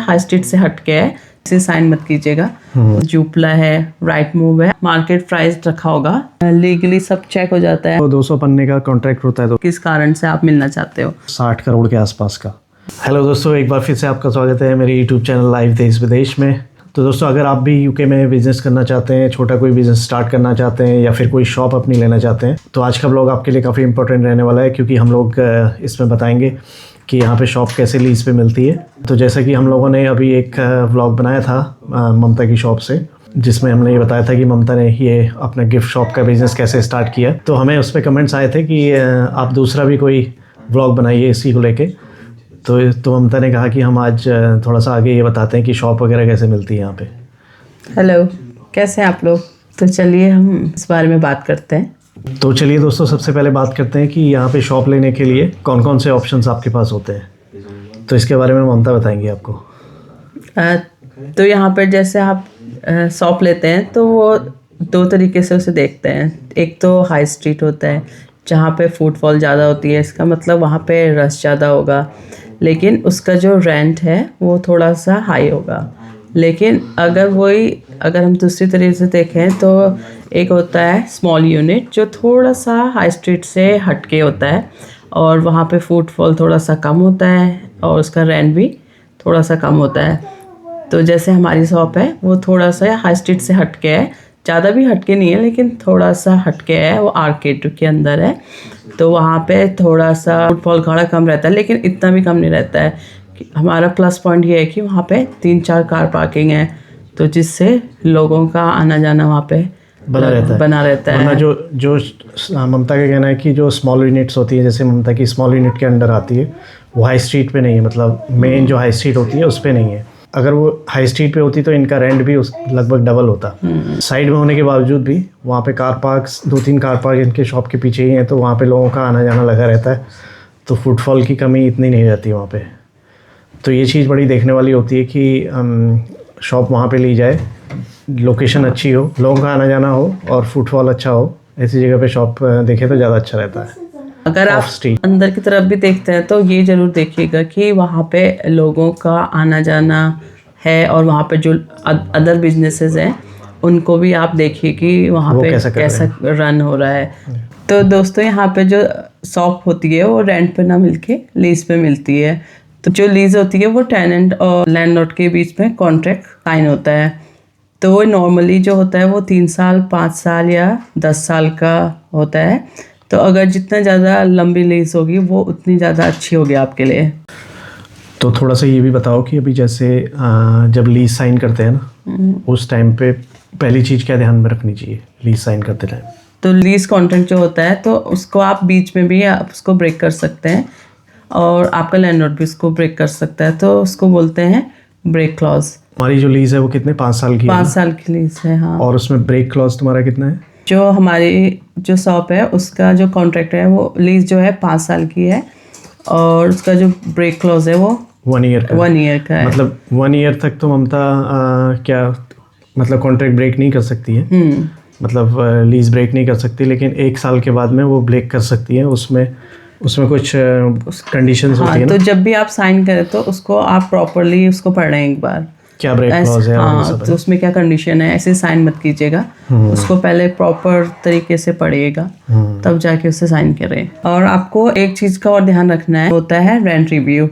High street से हट के है, इसे साइन मत कीजिएगा। जूपला है, राइट मूव है, मार्केट प्राइस रखा होगा, लीगली सब चेक हो जाता है। तो 200 पन्ने का कॉन्ट्रैक्ट होता है, तो किस कारण से आप मिलना चाहते हो? 60 करोड़ के आसपास का। हेलो दोस्तों, एक बार फिर से आपका स्वागत है मेरे यूट्यूब चैनल लाइव देश विदेश में। तो दोस्तों, अगर आप भी यूके में बिज़नेस करना चाहते हैं, छोटा कोई बिज़नेस स्टार्ट करना चाहते हैं या फिर कोई शॉप अपनी लेना चाहते हैं, तो आज का ब्लॉग आपके लिए काफ़ी इंपॉर्टेंट रहने वाला है, क्योंकि हम लोग इसमें बताएंगे कि यहाँ पे शॉप कैसे लीज़ पे मिलती है। तो जैसा कि हम लोगों ने अभी एक व्लॉग बनाया था ममता की शॉप से, जिसमें हमने ये बताया था कि ममता ने ये अपना गिफ्ट शॉप का बिज़नेस कैसे स्टार्ट किया। तो हमें उस पर कमेंट्स आए थे कि आप दूसरा भी कोई व्लॉग बनाइए इसी को लेके। तो ममता ने कहा कि हम आज थोड़ा सा आगे ये बताते हैं कि शॉप वगैरह कैसे मिलती है यहाँ पे। हेलो, कैसे हैं आप लोग? तो चलिए हम इस बारे में बात करते हैं। तो चलिए दोस्तों, सबसे पहले बात करते हैं कि यहाँ पे शॉप लेने के लिए कौन कौन से ऑप्शंस आपके पास होते हैं। तो इसके बारे में ममता बताएंगी आपको। तो यहाँ पर जैसे आप शॉप लेते हैं तो वो दो तरीके से उसे देखते हैं। एक तो हाई स्ट्रीट होता है जहाँ पे फुटफॉल ज़्यादा होती है, इसका मतलब वहाँ पे रश ज़्यादा होगा, लेकिन उसका जो रेंट है वो थोड़ा सा हाई होगा। लेकिन अगर हम दूसरी तरीके से देखें तो एक होता है स्मॉल यूनिट जो थोड़ा सा हाई स्ट्रीट से हटके होता है और वहाँ पे फुटफॉल थोड़ा सा कम होता है और उसका रेंट भी थोड़ा सा कम होता है। तो जैसे हमारी शॉप है वो थोड़ा सा हाई स्ट्रीट से हटके है, ज़्यादा भी हटके नहीं है लेकिन थोड़ा सा हटके है, वो आर्केड के अंदर है। तो वहाँ पे थोड़ा सा फुटफॉल थोड़ा कम रहता है, लेकिन इतना भी कम नहीं रहता है। हमारा प्लस पॉइंट ये है कि वहाँ पे 3-4 कार पार्किंग है, तो जिससे लोगों का आना जाना वहाँ पे बना रहता है। वरना जो ममता का कहना है कि जो स्मॉल यूनिट्स होती है, जैसे ममता की स्मॉल यूनिट के अंडर आती है, वो हाई स्ट्रीट पे नहीं है, मतलब मेन जो हाई स्ट्रीट होती है उस पे नहीं है। अगर वो हाई स्ट्रीट पे होती तो इनका रेंट भी लगभग डबल होता। साइड में होने के बावजूद भी वहाँ पे कार पार्क्स 2-3 कार पार्क इनके शॉप के पीछे ही हैं, तो वहाँ पे लोगों का आना जाना लगा रहता है, तो फुटफॉल की कमी इतनी नहीं रहती वहाँ पे। तो ये चीज़ बड़ी देखने वाली होती है कि शॉप वहाँ पे ली जाए, लोकेशन अच्छी हो, लोगों का आना जाना हो और फुटफॉल अच्छा हो, ऐसी जगह पे शॉप देखे तो ज़्यादा अच्छा रहता है। अगर आप अंदर की तरफ भी देखते हैं तो ये ज़रूर देखिएगा कि वहाँ पे लोगों का आना जाना है और वहाँ पे जो अदर बिजनेसेस हैं उनको भी आप देखिए कि वहाँ पे कैसा रन हो रहा है। तो दोस्तों, यहाँ पे जो शॉप होती है वो रेंट पे ना मिलके लीज पे मिलती है। तो जो लीज होती है वो टेनेंट और लैंडलॉर्ड के बीच में कॉन्ट्रैक्ट साइन होता है। तो वो नॉर्मली जो होता है वो 3 साल, 5 साल या 10 साल का होता है। तो अगर जितना ज़्यादा लंबी लीज होगी वो उतनी ज़्यादा अच्छी होगी आपके लिए। तो थोड़ा सा ये भी बताओ कि अभी जैसे जब लीज साइन करते हैं ना, उस टाइम पे पहली चीज़ क्या ध्यान में रखनी चाहिए लीज साइन करते टाइम? तो लीज कॉन्ट्रैक्ट जो होता है तो उसको आप बीच में भी आप उसको ब्रेक कर सकते हैं और आपका लैंडलॉर्ड भी उसको ब्रेक कर सकता है, तो उसको बोलते हैं ब्रेक क्लॉज। हमारी जो लीज है वो कितने 5 साल की है? 5 साल की लीज है, हाँ। और उसमें ब्रेक क्लॉज तुम्हारा कितना है? जो हमारी जो शॉप है उसका जो कॉन्ट्रैक्ट है वो लीज जो है 5 साल की है और उसका जो ब्रेक क्लॉज है वो 1 ईयर का है। मतलब 1 ईयर तक तो ममता क्या मतलब कॉन्ट्रैक्ट ब्रेक नहीं कर सकती है, मतलब लीज ब्रेक नहीं कर सकती, लेकिन 1 साल के बाद में वो ब्रेक कर सकती है। उसमें कुछ कंडीशंस होती है ना? तो जब भी आप साइन करें तो उसको आप प्रॉपरली उसको पढ़ रहे हैं एक बार, क्या ब्रेक क्लॉज है। हाँ, तो उसमें क्या कंडीशन है, ऐसे साइन मत कीजिएगा, उसको पहले प्रॉपर तरीके से पढ़िएगा तब जाके उससे साइन करें। और आपको एक चीज़ का और ध्यान रखना है, होता है रेंट रिव्यू।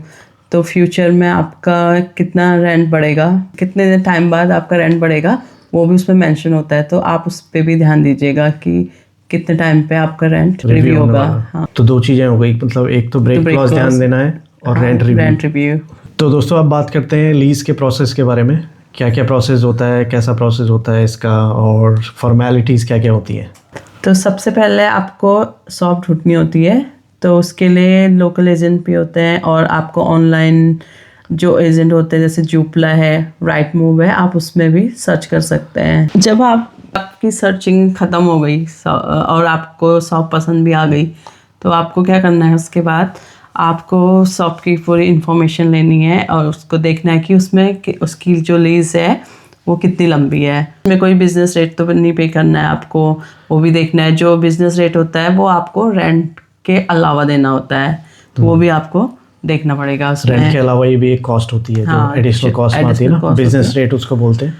तो फ्यूचर में आपका कितना रेंट बढ़ेगा, कितने टाइम बाद आपका रेंट बढ़ेगा, वो भी उसमें मेंशन होता है। तो आप उस पर भी ध्यान दीजिएगा कि कितने टाइम पे आपका रेंट रिव्यू होगा। हाँ। तो 2 चीज़ें हो गई, मतलब एक तो ब्रेक क्लॉज ध्यान देना है और रेंट रिव्यू। तो दोस्तों, अब बात करते हैं लीज़ के प्रोसेस के बारे में। क्या क्या प्रोसेस होता है, कैसा प्रोसेस होता है इसका, और फॉर्मेलिटीज़ क्या क्या होती हैं? तो सबसे पहले आपको शॉप ढूंढनी होती है, तो उसके लिए लोकल एजेंट भी होते हैं और आपको ऑनलाइन जो एजेंट होते हैं जैसे जूपला है, राइट मूव है, आप उसमें भी सर्च कर सकते हैं। जब आपकी सर्चिंग ख़त्म हो गई और आपको शॉप पसंद भी आ गई, तो आपको क्या करना है, उसके बाद आपको शॉप की पूरी इन्फॉर्मेशन लेनी है और उसको देखना है कि उसकी जो लीज है वो कितनी लंबी है। उसमें कोई बिजनेस रेट तो नहीं पे करना है आपको, वो भी देखना है। जो बिजनेस रेट होता है वो आपको रेंट के अलावा देना होता है, तो वो भी आपको देखना पड़ेगा उसमें। रेंट के अलावा ये भी एक कॉस्ट होती है जो हाँ, एडिशनल कॉस्ट आती है ना, बिजनेस रेट उसको बोलते हैं।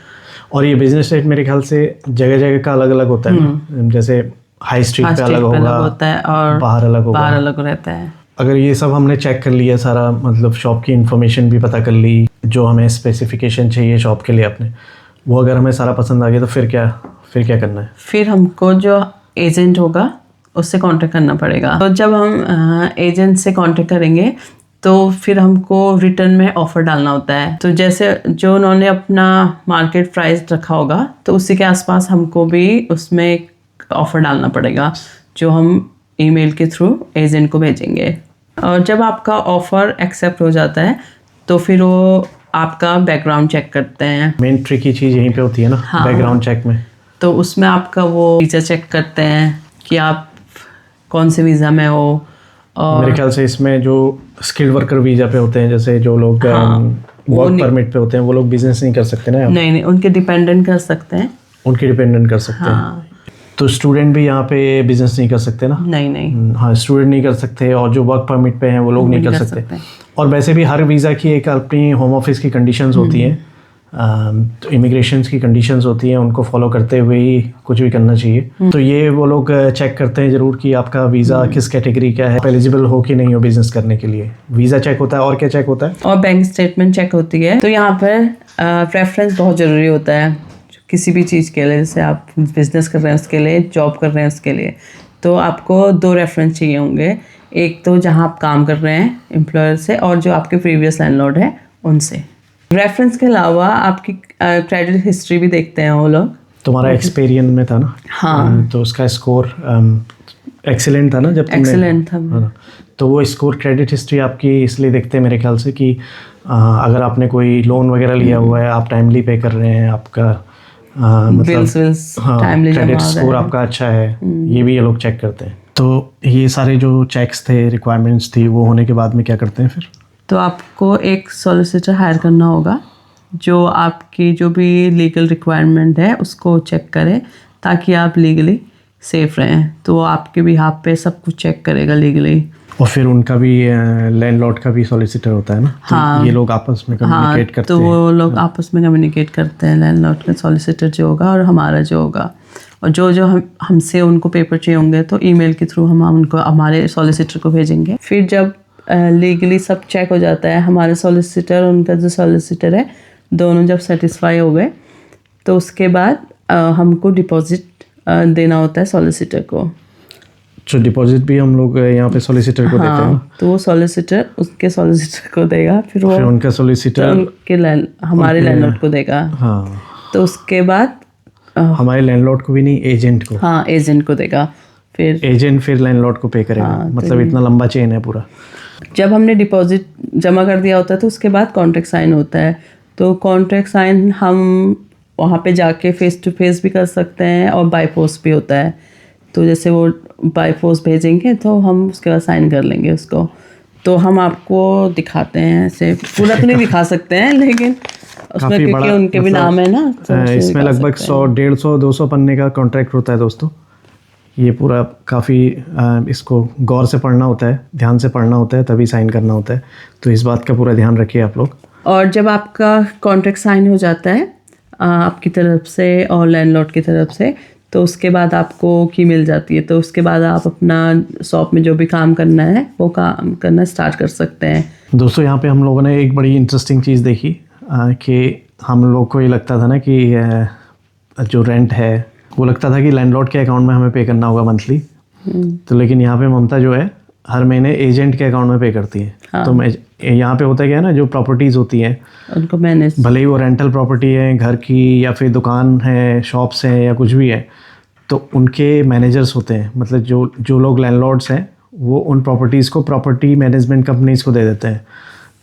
और ये बिजनेस रेट मेरे ख्याल से जगह जगह का अलग अलग होता है ना, जैसे हाई स्ट्रीट पे अलग होता है और बाहर अलग होगा, बाहर अलग रहता है। अगर ये सब हमने चेक कर लिया सारा, मतलब शॉप की इन्फॉर्मेशन भी पता कर ली, जो हमें स्पेसिफिकेशन चाहिए शॉप के लिए अपने, वो अगर हमें सारा पसंद आ गया तो फिर क्या करना है? फिर हमको जो एजेंट होगा उससे कांटेक्ट करना पड़ेगा। तो जब हम एजेंट से कांटेक्ट करेंगे तो फिर हमको रिटर्न में ऑफ़र डालना होता है। तो जैसे जो उन्होंने अपना मार्केट प्राइस रखा होगा तो उसी के आसपास हमको भी उसमें एक ऑफ़र डालना पड़ेगा जो हम ईमेल के थ्रू एजेंट को भेजेंगे। और जब आपका ऑफ़र एक्सेप्ट हो जाता है तो फिर वो आपका बैकग्राउंड चेक करते हैं। मेन ट्रिकी चीज़ यहीं पे होती है ना, बैकग्राउंड चेक में। तो उसमें आपका वो वीज़ा चेक करते हैं कि आप कौन से वीज़ा में हो। और मेरे ख्याल से इसमें जो स्किल्ड वर्कर वीज़ा पे होते हैं, जैसे जो लोग वर्क परमिट पे होते हैं, वो लोग बिजनेस नहीं कर सकते ना। नहीं, उनके डिपेंडेंट कर सकते हैं। उनके डिपेंडेंट कर सकते हैं। तो स्टूडेंट भी यहाँ पे बिजनेस नहीं कर सकते ना? नहीं। हाँ, स्टूडेंट नहीं कर सकते, और जो वर्क परमिट पे हैं वो लोग नहीं कर सकते। और वैसे भी हर वीज़ा की एक अपनी होम ऑफिस की कंडीशंस होती हैं, तो इमिग्रेशन की कंडीशंस होती हैं, उनको फॉलो करते हुए ही कुछ भी करना चाहिए। तो ये वो लोग चेक करते हैं ज़रूर कि आपका वीज़ा किस कैटेगरी का है, एलिजिबल हो कि नहीं हो बिजनेस करने के लिए। वीज़ा चेक होता है, और क्या चेक होता है? और बैंक स्टेटमेंट चेक होती है। तो यहाँ पर प्रेफरेंस बहुत ज़रूरी होता है किसी भी चीज़ के लिए। जैसे आप बिजनेस कर रहे हैं उसके लिए, जॉब कर रहे हैं उसके लिए, तो आपको 2 रेफरेंस चाहिए होंगे। एक तो जहाँ आप काम कर रहे हैं एम्प्लॉयर से, और जो आपके प्रीवियस लैंडलॉर्ड है उनसे। रेफरेंस के अलावा आपकी क्रेडिट हिस्ट्री भी देखते हैं वो लोग। तुम्हारा एक्सपीरियंस में था ना? हाँ। तो उसका स्कोर एक्सीलेंट था ना जब तुमने? एक्सीलेंट था। हाँ। तो वो स्कोर, क्रेडिट हिस्ट्री आपकी इसलिए देखते हैं मेरे ख्याल से कि अगर आपने कोई लोन वगैरह लिया हुआ है, आप टाइमली पे कर रहे हैं, आपका मतलब टाइमली क्रेडिट स्कोर आपका अच्छा है, ये भी ये लोग चेक करते हैं। तो ये सारे जो चेक्स थे, रिक्वायरमेंट्स थी, वो होने के बाद में क्या करते हैं फिर? तो आपको एक सॉलिसिटर हायर करना होगा जो आपकी जो भी लीगल रिक्वायरमेंट है उसको चेक करे, ताकि आप लीगली सेफ रहें। तो वो आपके बिहाफ पे सब कुछ चेक करेगा लीगली। और फिर उनका भी लैंडलॉर्ड का भी सॉलिसिटर होता है ना? हाँ, तो ये लोग आपस में कम्युनिकेट करते हैं। तो हैं। वो लोग आपस में कम्युनिकेट करते हैं, लैंडलॉर्ड का सॉलिसिटर जो होगा और हमारा जो होगा। और जो हमसे उनको पेपर चाहिए होंगे तो ईमेल के थ्रू हम उनको हमारे सॉलिसिटर को भेजेंगे। फिर जब लीगली सब चेक हो जाता है, हमारे सॉलिसिटर और उनका जो सॉलिसिटर है दोनों जब सेटिस्फाई हो गए, तो उसके बाद हमको डिपॉजिट देना होता है सॉलिसिटर को। जो डिपॉजिट भी हम लोग यहाँ पे सॉलिसिटर को देते हैं, तो वो सॉलिसिटर उसके सॉलिसिटर को देगा, फिर उनका सॉलिसिटर उनके हमारे लैंडलॉर्ड को देगा। हाँ। तो उसके बाद हमारे लैंडलॉर्ड को भी नहीं, एजेंट को। हाँ, एजेंट को देगा। फिर एजेंट फिर लैंडलॉर्ड को पे करेगा। मतलब इतना लंबा चेन है पूरा। जब हमने डिपॉजिट जमा कर दिया होता है तो उसके बाद कॉन्ट्रैक्ट साइन होता है। तो कॉन्ट्रैक्ट साइन हम वहाँ पे जाके फेस टू फेस भी कर सकते हैं और बाय पोस्ट भी होता है। तो जैसे वो बाय पोस्ट भेजेंगे तो हम उसके बाद साइन कर लेंगे उसको। तो हम आपको दिखाते हैं, ऐसे पूरा तो नहीं दिखा सकते हैं, लेकिन उसमें क्योंकि उनके भी नाम है ना, तो इसमें लगभग 100, 150, 200 पन्ने का कॉन्ट्रैक्ट होता है दोस्तों। ये पूरा काफ़ी इसको गौर से पढ़ना होता है, ध्यान से पढ़ना होता है, तभी साइन करना होता है। तो इस बात का पूरा ध्यान रखिए आप लोग। और जब आपका कॉन्ट्रैक्ट साइन हो जाता है आपकी तरफ से और लैंडलॉर्ड की तरफ से, तो उसके बाद आपको की मिल जाती है। तो उसके बाद आप अपना शॉप में जो भी काम करना है वो काम करना स्टार्ट कर सकते हैं। दोस्तों यहाँ पे हम लोगों ने एक बड़ी इंटरेस्टिंग चीज़ देखी कि हम लोग को ये लगता था ना कि जो रेंट है वो लगता था कि लैंडलॉर्ड के अकाउंट में हमें पे करना होगा मंथली। तो लेकिन यहाँ पे ममता जो है हर महीने एजेंट के अकाउंट में पे करती है। हाँ। तो मैं यहाँ पे होता क्या है ना, जो प्रॉपर्टीज़ होती हैं उनको मैनेज, भले ही वो रेंटल प्रॉपर्टी है घर की या फिर दुकान है, शॉप्स हैं या कुछ भी है, तो उनके मैनेजर्स होते हैं। मतलब जो लोग लैंडलॉर्ड्स हैं वो उन प्रॉपर्टीज़ को प्रॉपर्टी मैनेजमेंट कंपनीज़ को दे देते हैं।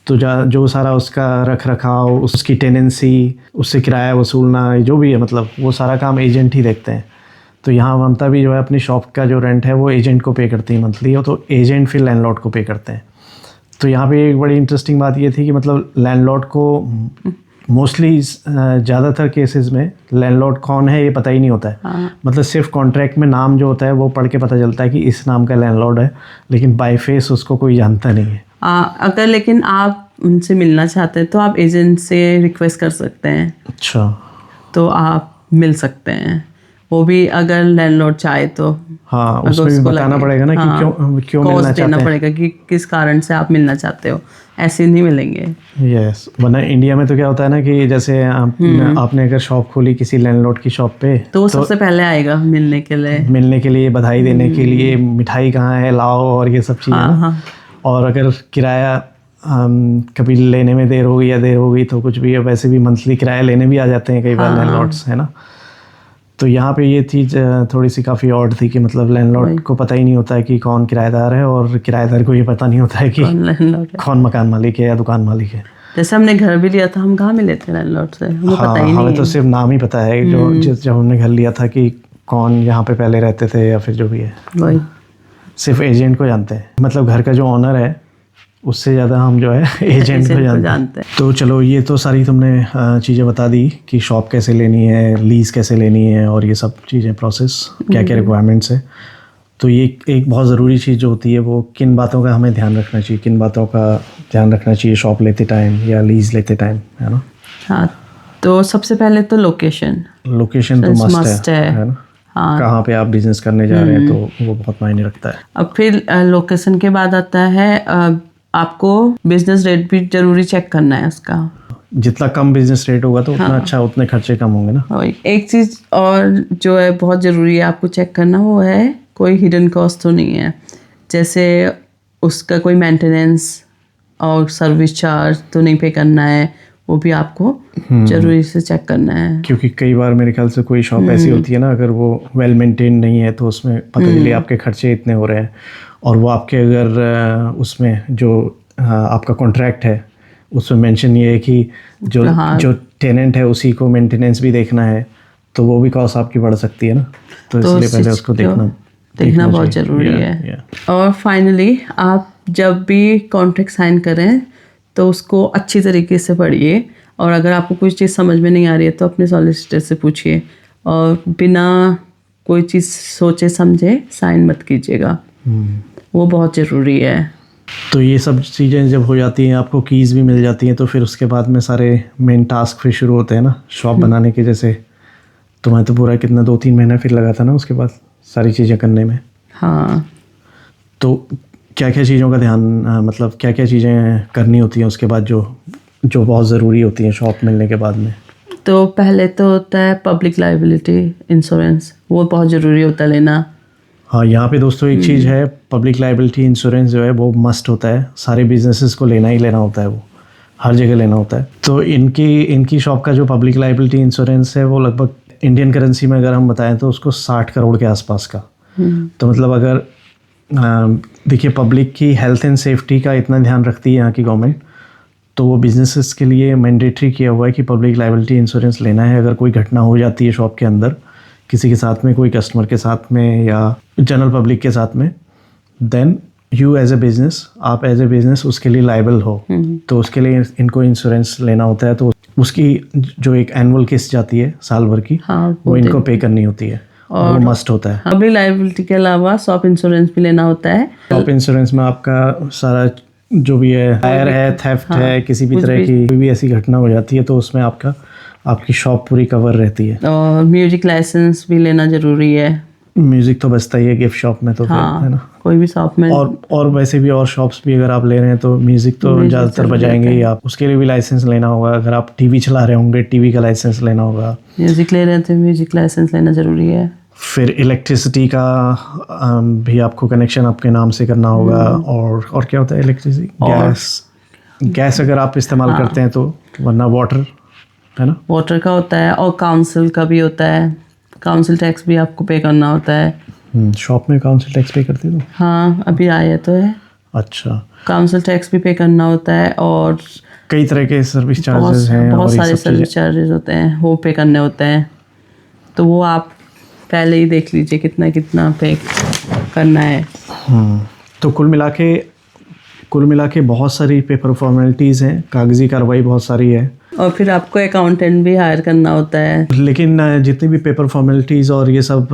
तो जो सारा उसका रख रखाव, उसकी टेनेंसी, उससे किराया वसूलना, जो भी है, मतलब वो सारा काम एजेंट ही देखते हैं। तो यहाँ ममता भी जो है अपनी शॉप का जो रेंट है वो एजेंट को पे करती है मंथली, और तो एजेंट फिर लैंडलॉर्ड को पे करते हैं। तो यहाँ पे एक बड़ी इंटरेस्टिंग बात ये थी कि मतलब लैंडलॉर्ड को मोस्टली ज़्यादातर केसेस में लैंडलॉर्ड कौन है ये पता ही नहीं होता है। हाँ। मतलब सिर्फ कॉन्ट्रैक्ट में नाम जो होता है वो पढ़ के पता चलता है कि इस नाम का लैंडलॉर्ड है, लेकिन बाय फेस उसको कोई जानता नहीं है। अगर लेकिन आप उनसे मिलना चाहते हैं तो आप एजेंट से रिक्वेस्ट कर सकते हैं, अच्छा, तो आप मिल सकते हैं। वो भी अगर लैंडलॉर्ड चाहे तो। हाँ अगर उसमें भी उसको बताना लगे, पड़ेगा ना कि क्यों मिलना कॉस्ट चाहते देना हैं। पड़ेगा कि किस कारण से आप मिलना चाहते हो, ऐसे नहीं मिलेंगे। यस, वरना इंडिया में तो क्या होता है ना कि जैसे आपने अगर शॉप खोली किसी लैंडलॉर्ड की शॉप पे, तो वो सबसे पहले आएगा मिलने के लिए। बधाई देने के लिए, मिठाई कहाँ है लाओ, और ये सब चीज़ें ना। हाँ। और अगर किराया कभी लेने में देर हो गई तो कुछ भी, वैसे भी मंथली किराया लेने भी आ जाते हैं कई बार लैंडलॉर्ड्स, है ना। तो यहाँ पे ये चीज़ थोड़ी सी काफ़ी ऑड थी कि मतलब लैंडलॉर्ड को पता ही नहीं होता है कि कौन किराएदार है, और किराएदार को ये पता नहीं होता है कि कौन मकान मालिक है या दुकान मालिक है। जैसे हमने घर भी लिया था, हम कहाँ मिले थे लैंडलॉर्ड से, हमें पता ही नहीं हमें है। तो सिर्फ नाम ही पता है जब हमने घर लिया था कि कौन यहाँ पे पहले रहते थे या फिर जो भी है, वही सिर्फ एजेंट को जानते हैं। मतलब घर का जो ओनर है उससे ज़्यादा हम जो है एजेंट को जानते हैं। तो चलो, ये तो सारी तुमने चीज़ें बता दी कि शॉप कैसे लेनी है, लीज़ कैसे लेनी है, और ये सब चीज़ें, प्रोसेस क्या क्या रिक्वायरमेंट्स है। तो ये एक बहुत ज़रूरी चीज़ जो होती है, वो किन बातों का हमें ध्यान रखना चाहिए, किन बातों का ध्यान रखना चाहिए शॉप लेते टाइम या लीज़ लेते टाइम, है ना। हाँ, तो सबसे पहले तो लोकेशन तो मस्ट है ना। हाँ, कहाँ पे आप बिजनेस करने जा रहे हैं तो वो बहुत मायने रखता है। अब फिर लोकेशन के बाद आता है आपको बिजनेस रेट भी जरूरी चेक करना है उसका। जितना कम बिजनेस रेट होगा तो उतना अच्छा, उतने खर्चे कम होंगे ना। और एक चीज़ और जो है बहुत ज़रूरी है आपको चेक करना, वो है कोई हिडन कॉस्ट तो नहीं है। जैसे उसका कोई मेंटेनेंस और सर्विस चार्ज तो नहीं पे करना है, वो भी आपको जरूरी से चेक करना है। क्योंकि कई बार मेरे ख्याल से कोई शॉप ऐसी होती है ना, अगर वो वेल मेंटेन नहीं है तो उसमें पता चले आपके खर्चे इतने हो रहे हैं, और वो आपके अगर उसमें जो आपका कॉन्ट्रैक्ट है उसमें मेंशन ये है कि जो टेनेंट है उसी को मेंटेनेंस भी देखना है, तो वो भी कॉस्ट आपकी बढ़ सकती है ना। तो इसलिए पहले उसको देखना बहुत ज़रूरी है। और फाइनली आप जब भी कॉन्ट्रैक्ट साइन करें तो उसको अच्छी तरीके से पढ़िए, और अगर आपको कोई चीज़ समझ में नहीं आ रही है तो अपने सॉलिसिटर से पूछिए, और बिना कोई चीज़ सोचे समझे साइन मत कीजिएगा, वो बहुत ज़रूरी है। तो ये सब चीज़ें जब हो जाती हैं, आपको कीज़ भी मिल जाती हैं, तो फिर उसके बाद में सारे मेन टास्क फिर शुरू होते हैं ना शॉप बनाने के। जैसे तुम्हें तो पूरा कितना 2-3 महीना फिर लगा था ना उसके बाद सारी चीज़ें करने में। हाँ, तो क्या क्या चीज़ों का ध्यान, मतलब क्या क्या चीज़ें करनी होती हैं उसके बाद जो बहुत ज़रूरी होती हैं शॉप मिलने के बाद में। तो पहले तो होता है पब्लिक लायबिलिटी इंश्योरेंस, वो बहुत ज़रूरी होता है लेना। हाँ, यहाँ पे दोस्तों एक चीज़ है, पब्लिक लायबिलिटी इंश्योरेंस जो है वो मस्ट होता है, सारे बिजनेसेस को लेना ही लेना होता है, वो हर जगह लेना होता है। तो इनकी शॉप का जो पब्लिक लायबिलिटी इंश्योरेंस है वो लगभग इंडियन करेंसी में अगर हम बताएं तो उसको 60 करोड़ के आसपास का। तो मतलब अगर देखिए, पब्लिक की हेल्थ एंड सेफ्टी का इतना ध्यान रखती है यहाँ की गवर्नमेंट, तो वो बिजनेसेस के लिए मैंडेटरी किया हुआ है कि पब्लिक लायबिलिटी इंश्योरेंस लेना है। अगर कोई घटना हो जाती है शॉप के अंदर किसी के साथ में, कोई कस्टमर के साथ में या जनरल पब्लिक के साथ में, then you as a business, आप एज ए बिज़नेस उसके लिए लायबल हो। तो उसके लिए इनको इंश्योरेंस लेना होता है। तो उसकी जो एक एनुअल किस्त जाती है साल भर की, वो इनको पे करनी होती है, और वो मस्ट होता है। पब्लिक लायबिलिटी के अलावा शॉप इंश्योरेंस भी लेना होता है। शॉप इंश्योरेंस में आपका सारा जो भी है, फायर है, थेफ्ट है, किसी भी तरह की कोई भी ऐसी घटना हो जाती है तो उसमें आपकी शॉप पूरी कवर रहती है। और म्यूजिक लाइसेंस भी लेना ज़रूरी है। म्यूजिक तो बजता ही है गिफ्ट शॉप में, तो हाँ, है ना, कोई भी शॉप में। और वैसे भी और शॉप्स भी अगर आप ले रहे हैं तो म्यूजिक तो ज़्यादातर बजाएंगे ही आप, उसके लिए भी लाइसेंस लेना होगा। अगर आप टीवी चला रहे होंगे, टीवी का लाइसेंस लेना होगा। म्यूजिक ले रहे हैं तो म्यूजिक लाइसेंस लेना ज़रूरी है। फिर इलेक्ट्रिसिटी का भी आपको कनेक्शन आपके नाम से करना होगा। और क्या होता है इलेक्ट्रिसिटी, गैस अगर आप इस्तेमाल करते हैं तो, वरना वाटर, है ना, वाटर का होता है, और काउंसिल का भी होता है। काउंसिल टैक्स भी आपको पे करना होता है। शॉप में काउंसिल टैक्स पे करते हो? हाँ, अभी आया तो है। अच्छा, काउंसिल टैक्स भी पे करना होता है, और कई तरह के सर्विस चार्जेस हैं, बहुत सारे सर्विस चार्जेस होते हैं, वो पे करने होते हैं। तो वो आप पहले ही देख लीजिए कितना कितना पे करना है। तो कुल मिला के बहुत सारी पेपर फॉर्मेलिटीज़ हैं, कागजी कार्रवाई बहुत सारी है, और फिर आपको अकाउंटेंट भी हायर करना होता है। लेकिन जितनी भी पेपर फॉर्मेलिटीज़ और ये सब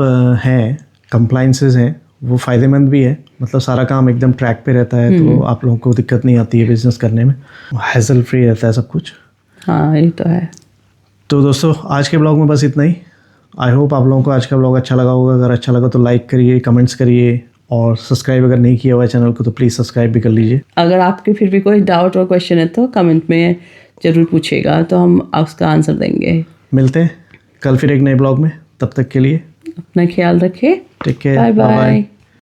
हैं, कंप्लाइंसेस हैं, वो फ़ायदेमंद भी है, मतलब सारा काम एकदम ट्रैक पे रहता है, तो आप लोगों को दिक्कत नहीं आती है बिज़नेस करने में, हैसल फ्री रहता है सब कुछ। हाँ ये तो है। तो दोस्तों आज के ब्लॉग में बस इतना ही। आई होप आप लोगों को आज का ब्लॉग अच्छा लगा होगा। अगर अच्छा लगा तो लाइक करिए, कमेंट्स करिए, और सब्सक्राइब अगर नहीं किया हुआ है चैनल को तो प्लीज़ सब्सक्राइब भी कर लीजिए। अगर आपके फिर भी कोई डाउट और क्वेश्चन है तो कमेंट में ज़रूर पूछिएगा, तो हम उसका आंसर देंगे। मिलते हैं कल फिर एक नए ब्लॉग में, तब तक के लिए अपना ख्याल रखें। Take care, bye bye bye. Bye.